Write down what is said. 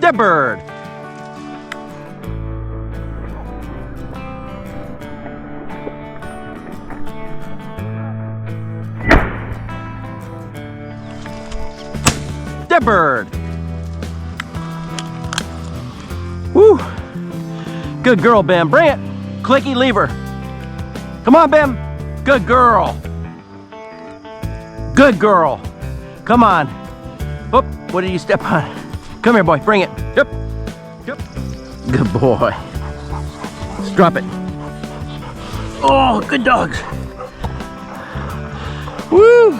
Dead bird. Dead bird. Woo. Good girl, Bim. Bring it. Clicky, leave her. Come on, Bim. Good girl. Good girl. Come on. Oop, what did you step on? Come here, boy. Bring it. Yep. Yep. Good boy. Let's drop it. Oh, good dogs. Woo.